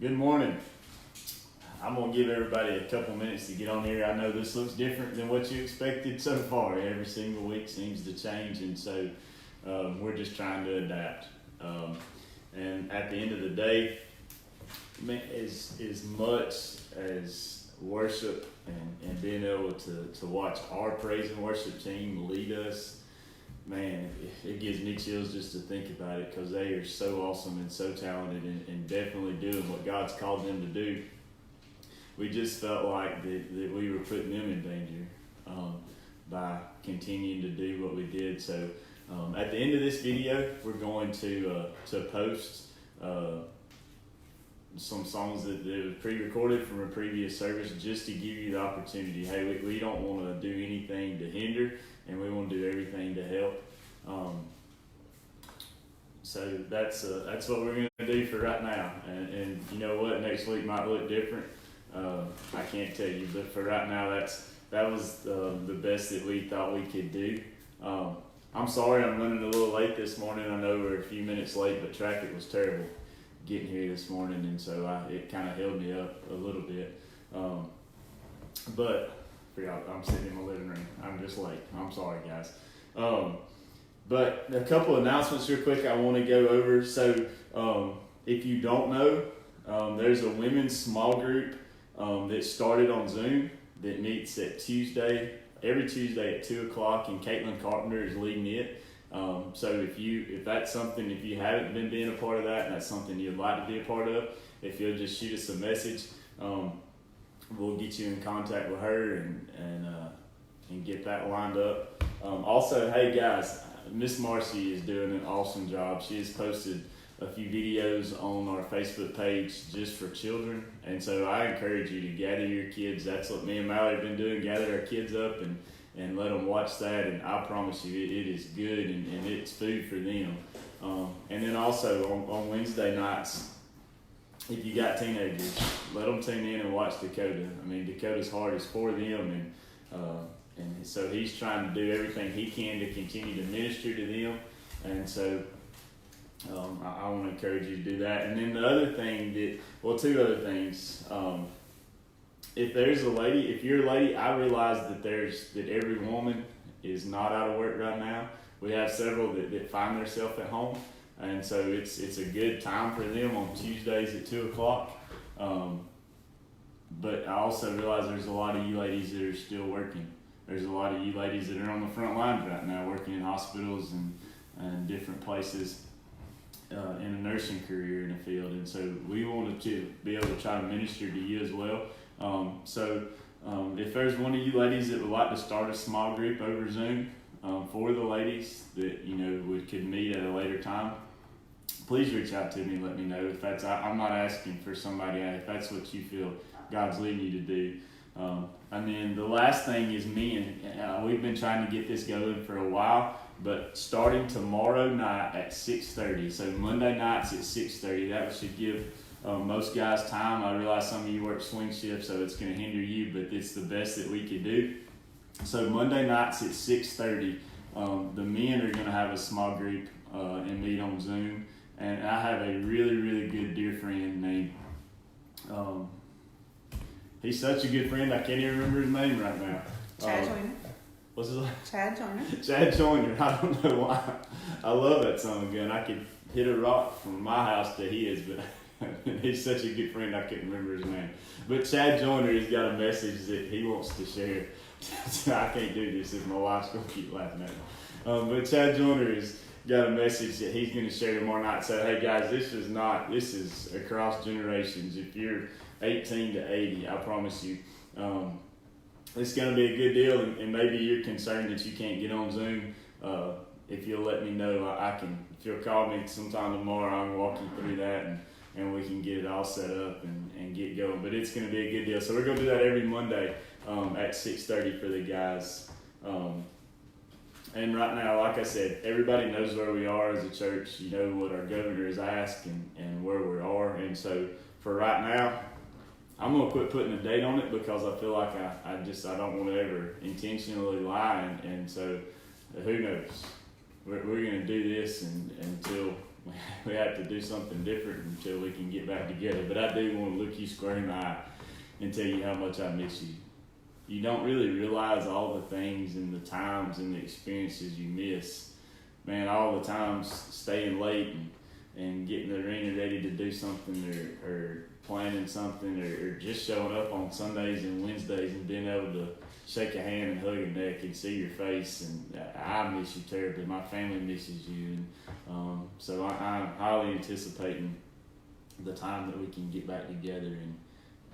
Good morning. I'm going to give everybody a couple minutes to get on here. I know this looks different than what you expected so far. Every single week seems to change, and so we're just trying to adapt. And at the end of the day, as much as worship and being able to watch our praise and worship team lead us, man, it gives me chills just to think about it, because they are so awesome and so talented and definitely doing what God's called them to do. We just felt like that we were putting them in danger by continuing to do what we did. So at the end of this video, we're going to post some songs that were pre-recorded from a previous service, just to give you the opportunity. Hey, we don't want to do anything to hinder, and we want to do everything to help. So that's what we're going to do for right now. And you know what? Next week might look different. I can't tell you, but for right now, that was the best that we thought we could do. I'm sorry I'm running a little late this morning. I know we're a few minutes late, but traffic was terrible getting here this morning, and so it kind of held me up a little bit. But I'm sitting in my living room. I'm just late. I'm sorry, guys. But a couple announcements real quick I want to go over. So if you don't know, there's a women's small group that started on Zoom that meets every Tuesday at 2 o'clock, and Caitlin Carpenter is leading it. So if that's something, if you haven't been being a part of that, and that's something you'd like to be a part of, if you'll just shoot us a message, we'll get you in contact with her and get that lined up. Also, hey guys, Miss Marcy is doing an awesome job. She has posted a few videos on our Facebook page just for children, and so I encourage you to gather your kids. That's what me and Mallory have been doing, gather our kids up and let them watch that, and I promise you it is good and it's food for them. And then also on Wednesday nights, if you got teenagers, let them tune in and watch Dakota. I mean, Dakota's heart is for them, and so he's trying to do everything he can to continue to minister to them, and so I want to encourage you to do that. And then the other thing two other things. If you're a lady, I realize that every woman is not out of work right now. We have several that find themselves at home, and so it's a good time for them on Tuesdays at 2 o'clock. But I also realize there's a lot of you ladies that are still working. There's a lot of you ladies that are on the front lines right now, working in hospitals and different places in a nursing career in the field. And so we wanted to be able to try to minister to you as well. If there's one of you ladies that would like to start a small group over Zoom for the ladies that could meet at a later time, please reach out to me and let me know. If I'm not asking for somebody, if that's what you feel God's leading you to do. And then the last thing is we've been trying to get this going for a while, but starting tomorrow night at 6:30, so Monday nights at 6:30, that should give most guys time. I realize some of you work swing shifts, so it's going to hinder you, but it's the best that we could do. So Monday nights at 6:30, the men are going to have a small group and meet on Zoom. And I have a really, really good dear friend named, he's such a good friend, I can't even remember his name right now. Chad Joyner. What's his name? Chad Joyner. Chad Joyner. I don't know why. I love that song again. I could hit a rock from my house to his, but he's such a good friend I couldn't remember his name. But Chad Joyner has got a message that he wants to share. So I can't do this if my wife's going to keep laughing at me. But Chad Joyner has got a message that he's going to share tomorrow night. So, hey guys, this is across generations. If you're 18 to 80, I promise you, it's going to be a good deal. And maybe you're concerned that you can't get on Zoom. If you'll let me know, if you'll call me sometime tomorrow, I'll walk you through that and we can get it all set up and get going. But it's going to be a good deal. So we're going to do that every Monday at 6:30 for the guys. And right now, like I said, everybody knows where we are as a church. You know what our governor is asking and where we are. And so for right now, I'm going to quit putting a date on it, because I feel like I don't want to ever intentionally lie. And so who knows? We're going to do this until we have to do something different until we can get back together. But I do want to look you square in the eye and tell you how much I miss you. You don't really realize all the things and the times and the experiences you miss. Man, all the times staying late and getting the arena ready to do something or planning something or just showing up on Sundays and Wednesdays and being able to shake a hand and hug your neck and see your face. And I miss you terribly. My family misses you. And so I'm highly anticipating the time that we can get back together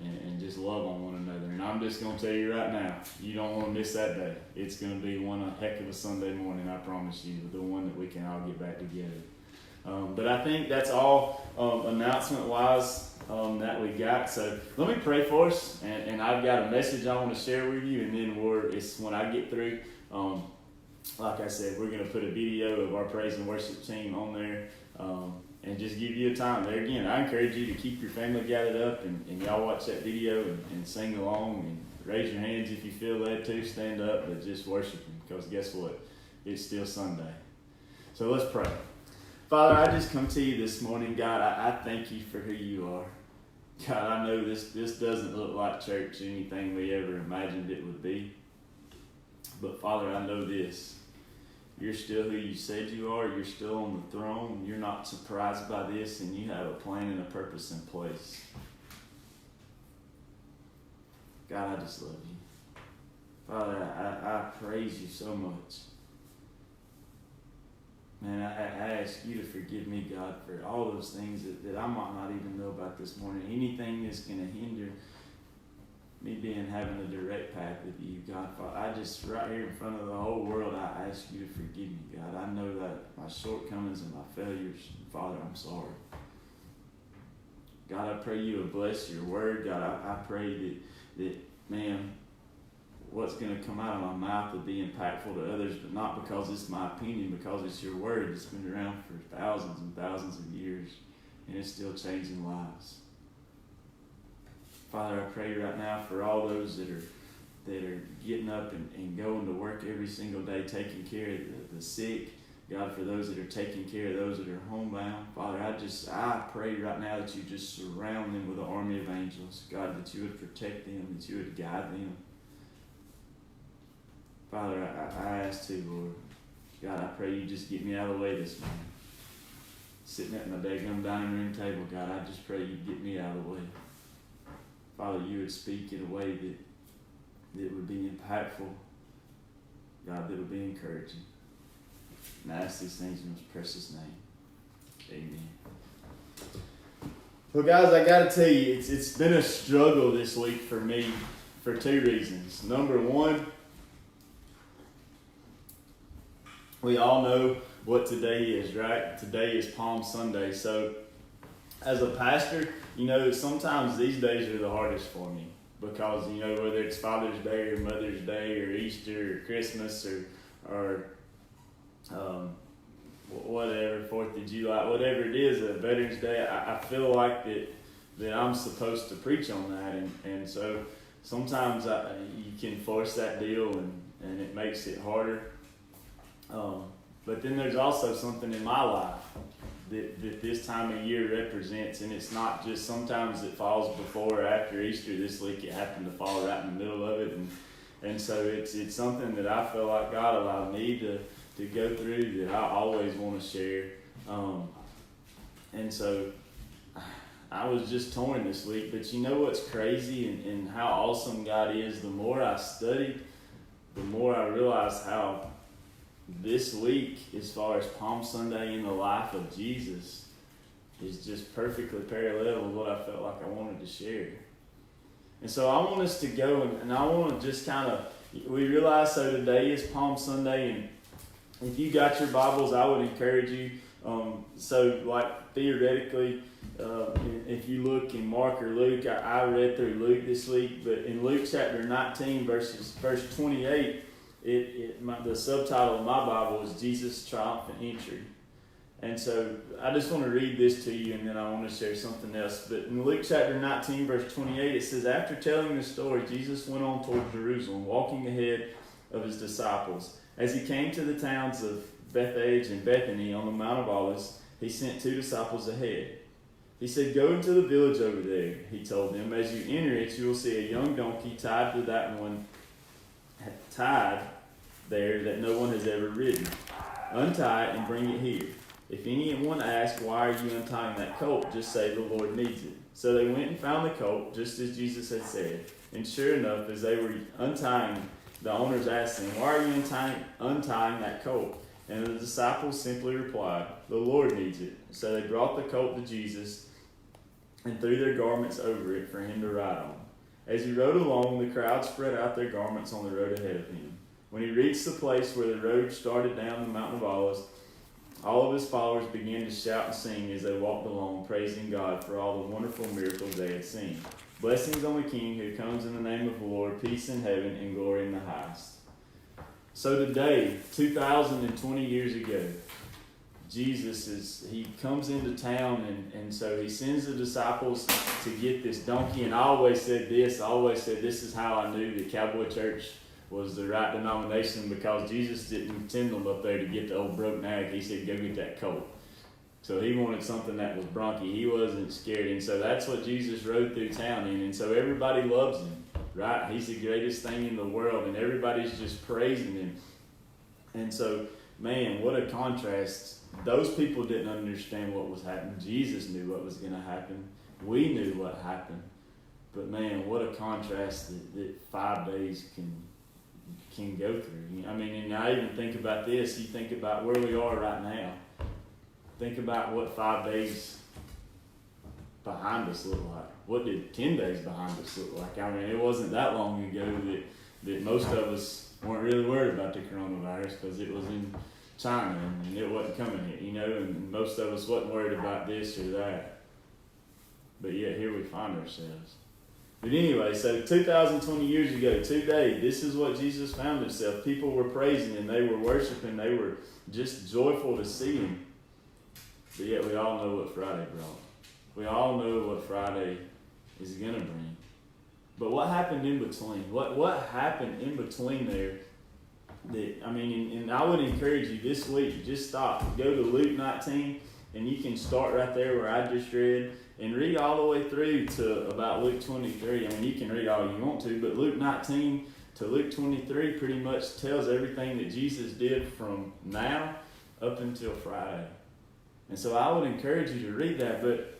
and just love on one another. And I'm just going to tell you right now, you don't want to miss that day. It's going to be one heck of a Sunday morning, I promise you, the one that we can all get back together. But I think that's all announcement-wise that we got. So let me pray for us, and I've got a message I want to share with you, and then it's when I get through, like I said, we're going to put a video of our praise and worship team on there. And just give you a time. There again, I encourage you to keep your family gathered up and y'all watch that video and sing along and raise your hands if you feel led to. Stand up, but just worship Him, because guess what? It's still Sunday. So let's pray. Father, I just come to you this morning. God, I thank you for who you are. God, I know this doesn't look like church, anything we ever imagined it would be. But Father, I know this. You're still who you said you are. You're still on the throne. You're not surprised by this, and you have a plan and a purpose in place. God, I just love you. Father, I praise you so much. Man, I ask you to forgive me, God, for all those things that I might not even know about this morning. Anything that's going to hinder me having a direct path with you, God. Father, I just, right here in front of the whole world, I ask you to forgive me, God. I know that my shortcomings and my failures, Father, I'm sorry. God, I pray you would bless your word. God, I pray that, man, what's going to come out of my mouth will be impactful to others, but not because it's my opinion, because it's your word. It's been around for thousands and thousands of years, and it's still changing lives. Father, I pray right now for all those that are getting up and going to work every single day, taking care of the sick. God, for those that are taking care of those that are homebound. Father, I pray right now that you just surround them with an army of angels. God, that you would protect them, that you would guide them. Father, I ask too, Lord. God, I pray you just get me out of the way this morning. Sitting at my daggum dining room table, God, I just pray you get me out of the way. Father, you would speak in a way that would be impactful, God, that would be encouraging. And I ask these things in your precious name. Amen. Well, guys, I got to tell you, it's been a struggle this week for me for two reasons. Number one, we all know what today is, right? Today is Palm Sunday. So as a pastor, you know, sometimes these days are the hardest for me because, you know, whether it's Father's Day or Mother's Day or Easter or Christmas or whatever, 4th of July, whatever it is, Veterans Day, I feel like that I'm supposed to preach on that. And so sometimes you can force that deal and it makes it harder. But then there's also something in my life that this time of year represents, and it's not just sometimes it falls before or after Easter. This week it happened to fall right in the middle of it, and so it's something that I feel like God allowed me to go through that I always want to share. And so I was just torn this week, but you know what's crazy and how awesome God is? The more I studied, the more I realized how this week, as far as Palm Sunday in the life of Jesus, is just perfectly parallel with what I felt like I wanted to share. And so I want us to go and I want to just kind of, we realize so today is Palm Sunday, and if you got your Bibles, I would encourage you. So like theoretically, if you look in Mark or Luke, I read through Luke this week, but in Luke chapter 19, verse 28, the subtitle of my Bible is Jesus' Triumphant Entry. And so I just want to read this to you, and then I want to share something else. But in Luke chapter 19, verse 28, it says, "After telling the story, Jesus went on toward Jerusalem, walking ahead of his disciples. As he came to the towns of Bethphage and Bethany on the Mount of Olives, he sent 2 disciples ahead. He said, "Go into the village over there," he told them. "As you enter it, you will see a young donkey tied to that one, tied there that no one has ever ridden. Untie it and bring it here. If anyone asks, 'Why are you untying that colt?' just say, 'The Lord needs it.'" So they went and found the colt, just as Jesus had said. And sure enough, as they were untying, the owners asked them, "Why are you untying that colt?" And the disciples simply replied, "The Lord needs it." So they brought the colt to Jesus and threw their garments over it for him to ride on. As he rode along, the crowd spread out their garments on the road ahead of him. When he reached the place where the road started down the Mountain of Olives, all of his followers began to shout and sing as they walked along, praising God for all the wonderful miracles they had seen. "Blessings on the King who comes in the name of the Lord, peace in heaven and glory in the highest." So today, 2020 years ago, he comes into town, and so he sends the disciples to get this donkey. And I always said this is how I knew that Cowboy Church was the right denomination, because Jesus didn't send them up there to get the old broke nag. He said, "Go get that colt." So he wanted something that was bronky. He wasn't scared. And so that's what Jesus rode through town in. And so everybody loves him, right? He's the greatest thing in the world, and everybody's just praising him. And so, man, what a contrast. Those people didn't understand what was happening. Jesus knew what was going to happen. We knew what happened. But man, what a contrast that 5 days can go through. I mean, and I even think about this. You think about where we are right now. Think about what 5 days behind us look like. What did 10 days behind us look like? I mean, it wasn't that long ago that most of us weren't really worried about the coronavirus, because it was in China and it wasn't coming here, and most of us wasn't worried about this or that. But yet here we find ourselves. But anyway, so 2020 years ago, today, this is what Jesus found himself. People were praising him, they were worshiping, they were just joyful to see him. But yet we all know what Friday brought. We all know what Friday is going to bring. But what happened in between? What happened in between there? And I would encourage you this week, just stop. Go to Luke 19, and you can start right there where I just read, and read all the way through to about Luke 23. I mean, you can read all you want to, but Luke 19 to Luke 23 pretty much tells everything that Jesus did from now up until Friday. And so I would encourage you to read that. But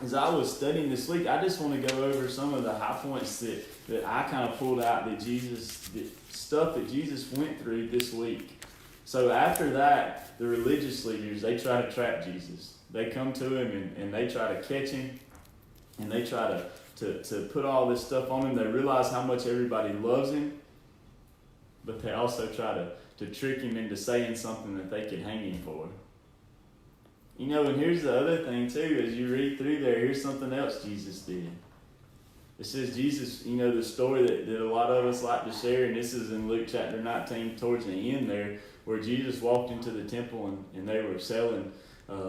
as I was studying this week, I just want to go over some of the high points that I kind of pulled out stuff that Jesus went through this week. So after that, the religious leaders, they try to trap Jesus. They come to him and they try to catch him, and they try to put all this stuff on him. They realize how much everybody loves him, but they also try to trick him into saying something that they could hang him for. And here's the other thing too, as you read through there, here's something else Jesus did. It says Jesus, the story that a lot of us like to share, and this is in Luke chapter 19, towards the end there, where Jesus walked into the temple and they were selling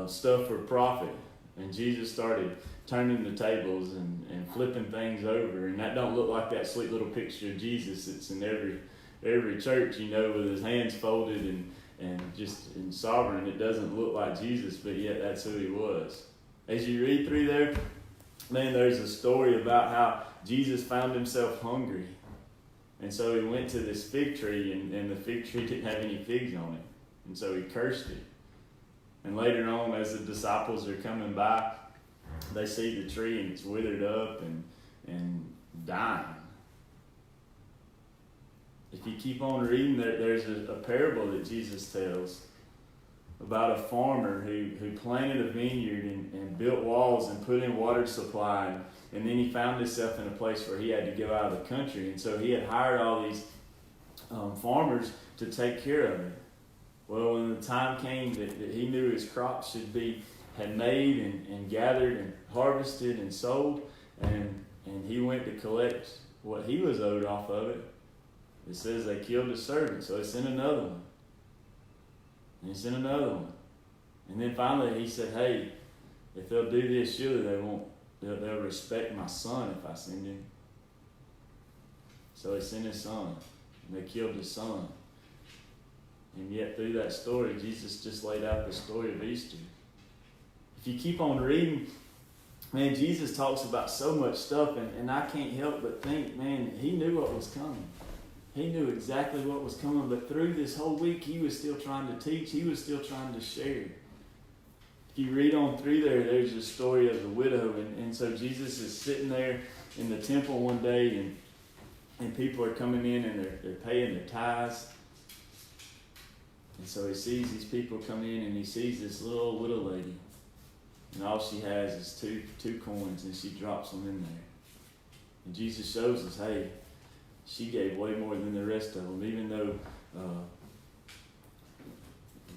stuff for profit. And Jesus started turning the tables and flipping things over. And that don't look like that sweet little picture of Jesus that's in every church, with his hands folded and just in sovereign. It doesn't look like Jesus, but yet that's who he was. As you read through there, man, there's a story about how Jesus found himself hungry. And so he went to this fig tree, and the fig tree didn't have any figs on it. And so he cursed it. And later on, as the disciples are coming by, they see the tree and it's withered up and dying. If you keep on reading, there's a parable that Jesus tells about a farmer who planted a vineyard and built walls and put in water supply, and then he found himself in a place where he had to go out of the country. And so he had hired all these farmers to take care of it. Well, when the time came that he knew his crops had made and gathered and harvested and sold, and he went to collect what he was owed off of it, it says they killed his servant, so he sent another one. And he sent another one. And then finally he said, hey, if they'll do this, surely they'll respect my son if I send him. So he sent his son, and they killed his son. And yet through that story, Jesus just laid out the story of Easter. if you keep on reading, man, Jesus talks about so much stuff, and I can't help but think, man, he knew what was coming. He knew exactly what was coming, but through this whole week, he was still trying to teach. He was still trying to share. If you read on through there, there's a story of the widow, and so Jesus is sitting there in the temple one day, and people are coming in, and they're paying their tithes. And so he sees these people come in, and he sees this little widow lady. And all she has is two coins, and she drops them in there. And Jesus shows us, hey, she gave way more than the rest of them, even though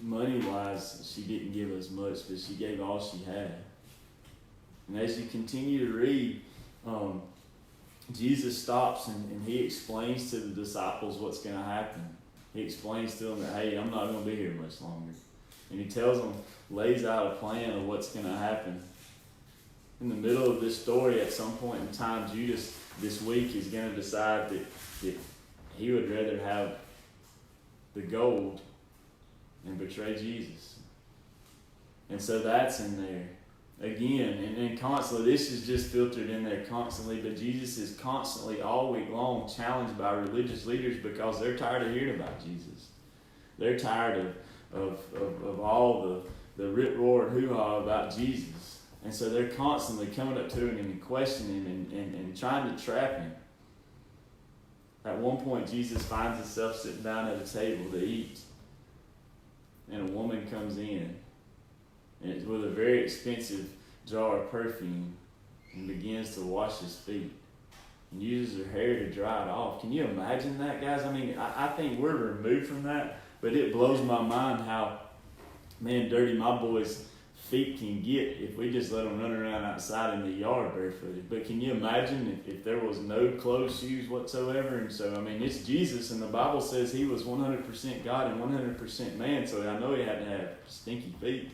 money-wise she didn't give us much, but she gave all she had. And as you continue to read, Jesus stops and he explains to the disciples what's going to happen. He explains to them that, hey, I'm not going to be here much longer. And he tells them, lays out a plan of what's going to happen. In the middle of this story, at some point in time, Judas this week is going to decide that he would rather have the gold and betray Jesus. And so that's in there. Again, and constantly, this is just filtered in there constantly, but Jesus is constantly, all week long, challenged by religious leaders because they're tired of hearing about Jesus. They're tired of all the rip-roar and hoo-ha about Jesus. And so they're constantly coming up to him and questioning him and trying to trap him. At one point, Jesus finds himself sitting down at a table to eat. And a woman comes in, and it's with a very expensive jar of perfume, and begins to wash his feet and uses her hair to dry it off. Can you imagine that, guys? I mean, I think we're removed from that, but it blows my mind how, man, dirty my boys' feet can get if we just let them run around outside in the yard barefooted. But can you imagine if there was no closed shoes whatsoever? And so, I mean, it's Jesus, and the Bible says he was 100% God and 100% man, so I know he had to have stinky feet.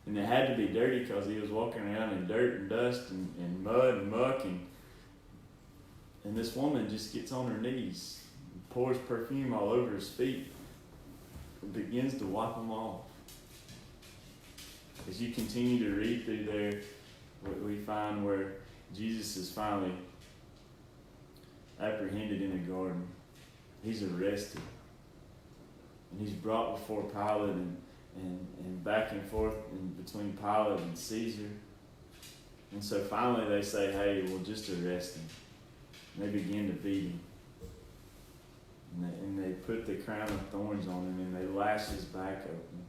And they had to be dirty because he was walking around in dirt and dust and mud and muck. And this woman just gets on her knees, and pours perfume all over his feet, and begins to wipe them off. As you continue to read through there, we find where Jesus is finally apprehended in a garden. He's arrested. And he's brought before Pilate and back and forth between Pilate and Caesar. And so finally they say, hey, we'll just arrest him. And they begin to beat him. And they put the crown of thorns on him, and they lash his back open.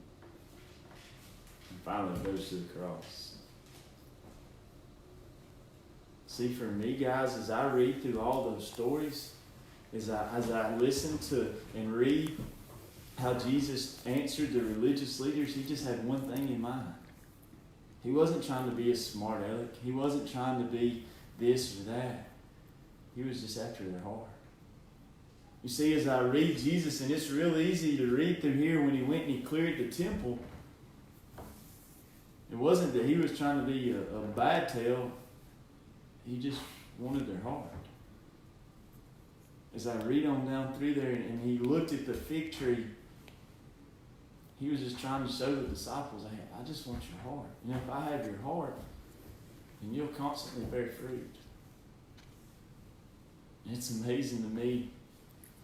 And finally goes to the cross. See, for me, guys, as I read through all those stories, as I listen to and read how Jesus answered the religious leaders, he just had one thing in mind. He wasn't trying to be a smart aleck. He wasn't trying to be this or that. He was just after their heart. You see, as I read Jesus, and it's real easy to read through here when he went and he cleared the temple, it wasn't that he was trying to be a bad tale. He just wanted their heart. As I read on down through there, and he looked at the fig tree, he was just trying to show the disciples, hey, I just want your heart. You know, if I have your heart, then you'll constantly bear fruit. And it's amazing to me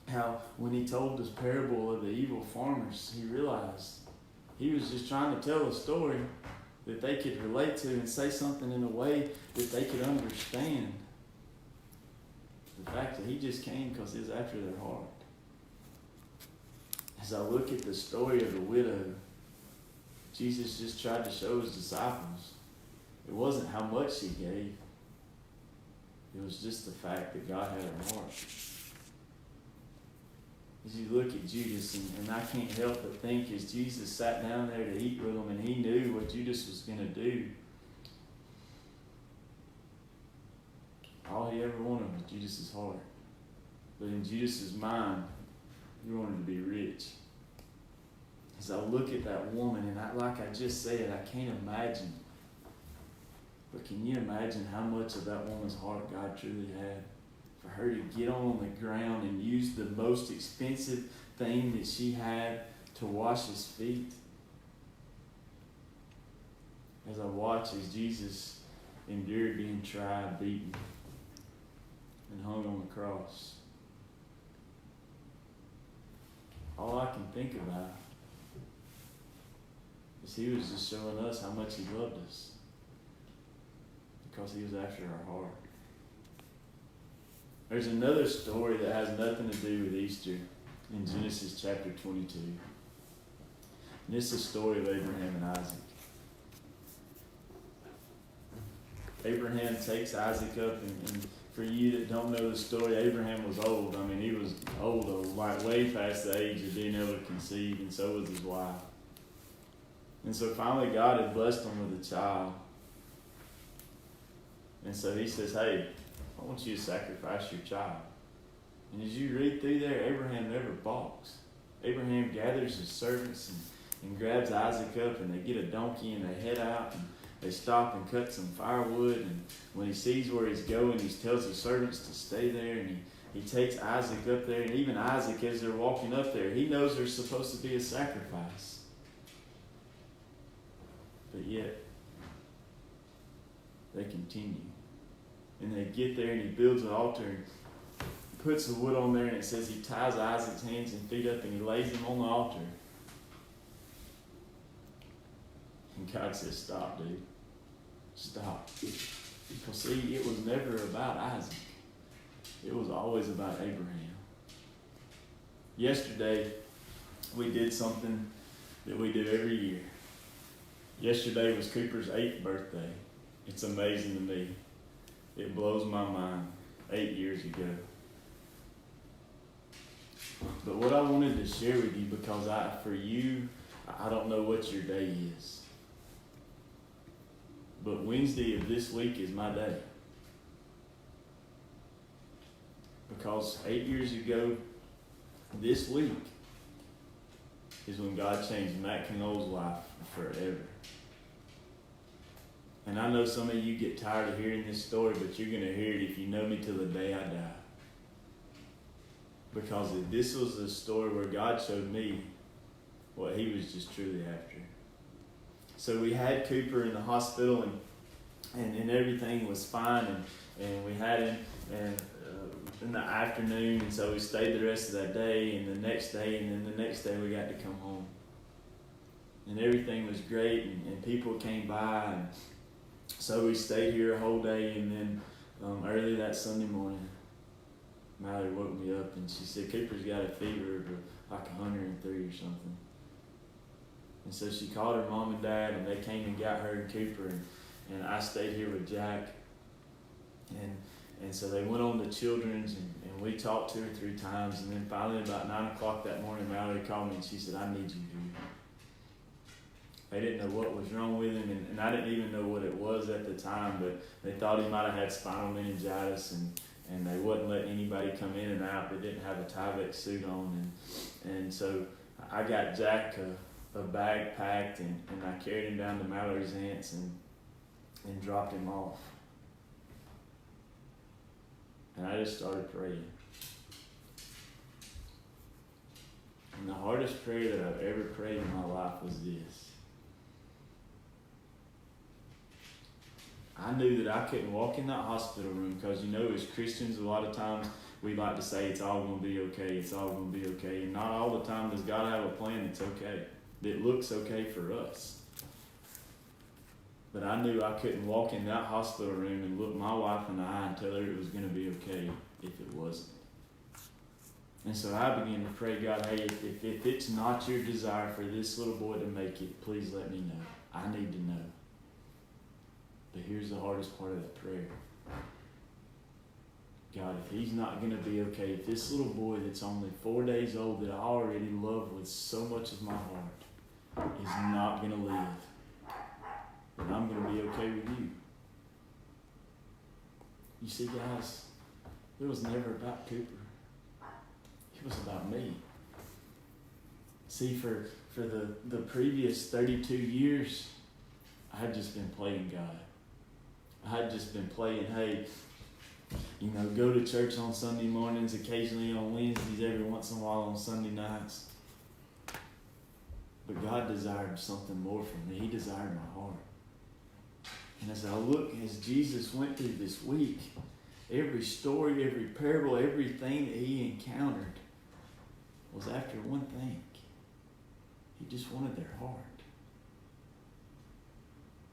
how when he told this parable of the evil farmers, he realized he was just trying to tell a story that they could relate to and say something in a way that they could understand. The fact that he just came because he was after their heart. As I look at the story of the widow, Jesus just tried to show his disciples it wasn't how much she gave. It was just the fact that God had her heart. As you look at Judas, and I can't help but think as Jesus sat down there to eat with them and he knew what Judas was going to do, all he ever wanted was Judas' heart. But in Judas' mind, he wanted to be rich. As I look at that woman, and like I just said, I can't imagine. But can you imagine how much of that woman's heart God truly had? For her to get on the ground and use the most expensive thing that she had to wash his feet. as I watch as Jesus endured being tried, beaten, and hung on the cross. All I can think about is he was just showing us how much he loved us, because he was after our heart. There's another story that has nothing to do with Easter in Genesis chapter 22. And this is the story of Abraham and Isaac. Abraham takes Isaac up, and for you that don't know the story, Abraham was old. I mean, he was old, like way past the age of being able to conceive, and so was his wife. And so finally God had blessed him with a child. And so he says, hey, I want you to sacrifice your child. And as you read through there, Abraham never balks. Abraham gathers his servants and grabs Isaac up, and they get a donkey and they head out and they stop and cut some firewood. And when he sees where he's going, he tells his servants to stay there, and he takes Isaac up there. And even Isaac, as they're walking up there, he knows there's supposed to be a sacrifice. But yet, they continue. And they get there, and he builds an altar and puts the wood on there, and it says he ties Isaac's hands and feet up and he lays them on the altar. And God says, stop, dude. Stop. Because see, it was never about Isaac. It was always about Abraham. Yesterday, we did something that we do every year. Yesterday was Cooper's 8th birthday. It's amazing to me. It blows my mind. 8 years ago. But what I wanted to share with you, because for you, I don't know what your day is. But Wednesday of this week is my day. Because 8 years ago, this week, is when God changed Matt Knoll's life forever. And I know some of you get tired of hearing this story, but you're going to hear it if you know me till the day I die. Because this was a story where God showed me what he was just truly after. So we had Cooper in the hospital, and everything was fine, and we had him in the afternoon, and so we stayed the rest of that day, and the next day, and then the next day we got to come home. And everything was great, and people came by, and so we stayed here a whole day, and then early that Sunday morning, Mallory woke me up, and she said, Cooper's got a fever of like 103 or something. And so she called her mom and dad, and they came and got her and Cooper, and I stayed here with Jack. And so they went on to Children's, and we talked 2 or 3 times, and then finally about 9 o'clock that morning, Mallory called me, and she said, I need you here. They didn't know what was wrong with him, and I didn't even know what it was at the time, but they thought he might have had spinal meningitis, and they wouldn't let anybody come in and out. They didn't have a Tyvek suit on, and so I got Jack a bag packed, and I carried him down to Mallory's aunt's and dropped him off. And I just started praying. And the hardest prayer that I've ever prayed in my life was this. I knew that I couldn't walk in that hospital room, because, you know, as Christians, a lot of times we like to say it's all going to be okay, it's all going to be okay. And not all the time does God have a plan that's okay, that looks okay for us. But I knew I couldn't walk in that hospital room and look my wife in the eye and tell her it was going to be okay if it wasn't. And so I began to pray, God, hey, if it's not your desire for this little boy to make it, please let me know. I need to know. But here's the hardest part of that prayer. God, if he's not going to be okay, if this little boy that's only 4 days old that I already love with so much of my heart is not going to live, then I'm going to be okay with you. You see, guys, it was never about Cooper. It was about me. See, for the previous 32 years, I had just been playing God. I had just been playing, hey, you know, go to church on Sunday mornings, occasionally on Wednesdays, every once in a while on Sunday nights. But God desired something more from me. He desired my heart. And as I look, as Jesus went through this week, every story, every parable, everything that he encountered was after one thing. He just wanted their heart.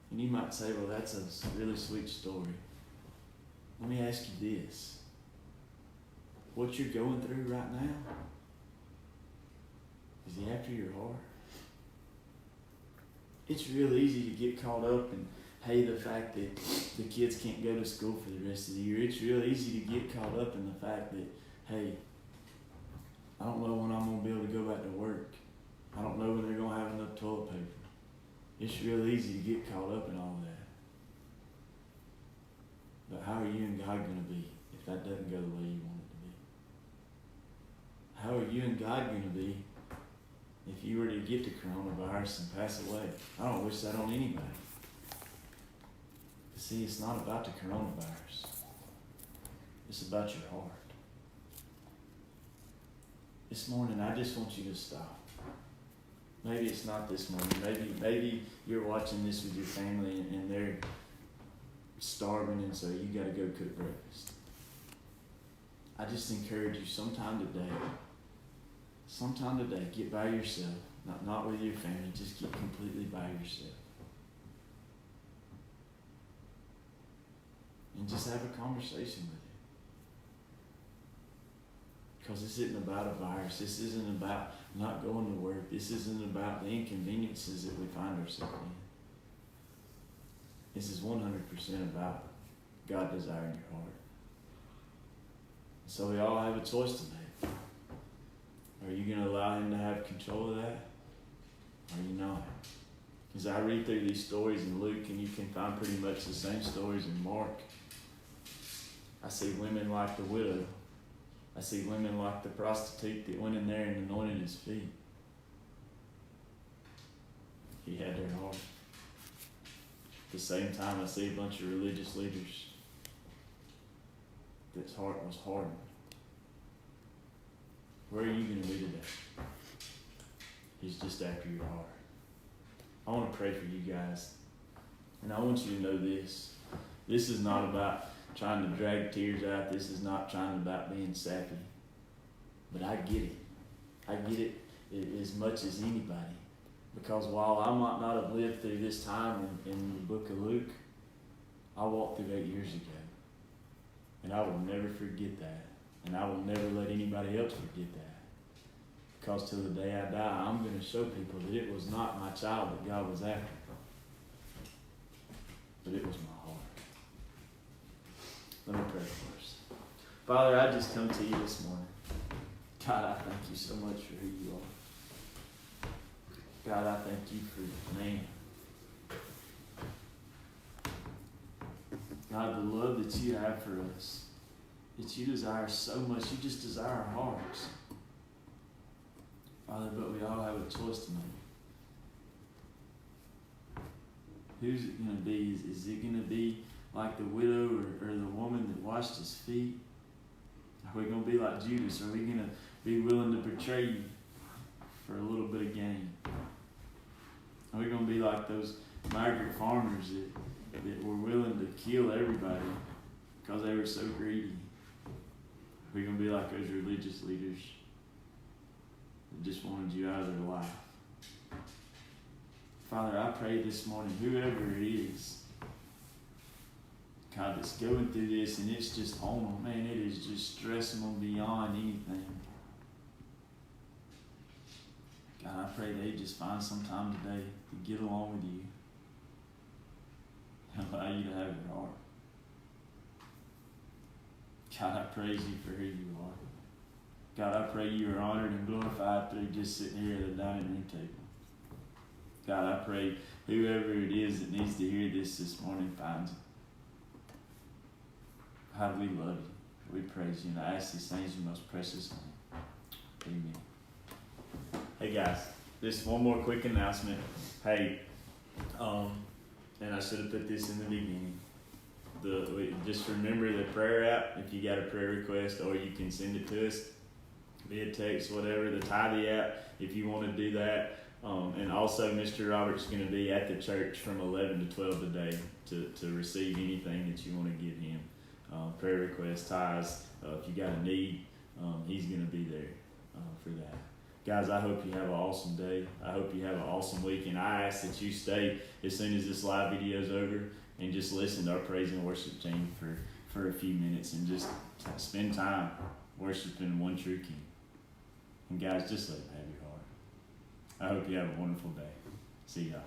And you might say, well, that's a really sweet story. Let me ask you this. What you're going through right now, is he after your heart? It's real easy to get caught up in, hey, the fact that the kids can't go to school for the rest of the year. It's real easy to get caught up in the fact that, hey, I don't know when I'm going to be able to go back to work. I don't know when they're going to have enough toilet paper. It's real easy to get caught up in all that. But how are you and God going to be if that doesn't go the way you want it to be? How are you and God going to be if you were to get the coronavirus and pass away? I don't wish that on anybody. But see, it's not about the coronavirus. It's about your heart. This morning, I just want you to stop. Maybe it's not this morning. Maybe you're watching this with your family and they're starving, and so you got to go cook breakfast. I just encourage you sometime today, get by yourself, not with your family, just get completely by yourself. And just have a conversation with him. Because this isn't about a virus. This isn't about not going to work. This isn't about the inconveniences that we find ourselves in. This is 100% about God desiring your heart. So we all have a choice to make. Are you going to allow him to have control of that? Or are you not? As I read through these stories in Luke, and you can find pretty much the same stories in Mark, I see women like the widow. I see women like the prostitute that went in there and anointed his feet. He had their heart. At the same time, I see a bunch of religious leaders that's heart was hardened. Where are you going to be today? He's just after your heart. I want to pray for you guys. And I want you to know this. This is not about trying to drag tears out. This is not trying about being sappy. But I get it. I get it as much as anybody. Because while I might not have lived through this time in the book of Luke, I walked through 8 years ago. And I will never forget that. And I will never let anybody else forget that. Because till the day I die, I'm going to show people that it was not my child that God was after. But it was my heart. Let me pray first. Father, I just come to you this morning. God, I thank you so much for who you are. God, I thank you for your name. God, the love that you have for us, that you desire so much. You just desire our hearts. Father, but we all have a choice to make. Who's it going to be? Is it going to be like the widow or the woman that washed his feet? Are we going to be like Judas? Are we going to be willing to betray you for a little bit of gain? Are we going to be like those migrant farmers that were willing to kill everybody because they were so greedy? Are we going to be like those religious leaders that just wanted you out of their life? Father, I pray this morning, whoever it is, God, that's going through this and it's just on them, man, it is just stressing them beyond anything. God, I pray they just find some time today to get along with you and allow you to have your heart. God, I praise you for who you are. God, I pray you are honored and glorified through just sitting here at the dining room table. God, I pray whoever it is that needs to hear this morning finds it. God, we love you. We praise you. And I ask these things in your most precious name. Amen. Hey guys, just one more quick announcement. Hey, and I should have put this in the beginning. Just remember the prayer app if you got a prayer request, or you can send it to us via text, whatever. The Tithey app, if you want to do that. And also, Mr. Robert's going to be at the church from 11 to 12 today to receive anything that you want to give him. Prayer requests, tithes, if you got a need, he's going to be there for that. Guys, I hope you have an awesome day. I hope you have an awesome week. And I ask that you stay as soon as this live video is over and just listen to our praise and worship team for a few minutes and just spend time worshiping one true King. And guys, just let him have your heart. I hope you have a wonderful day. See y'all.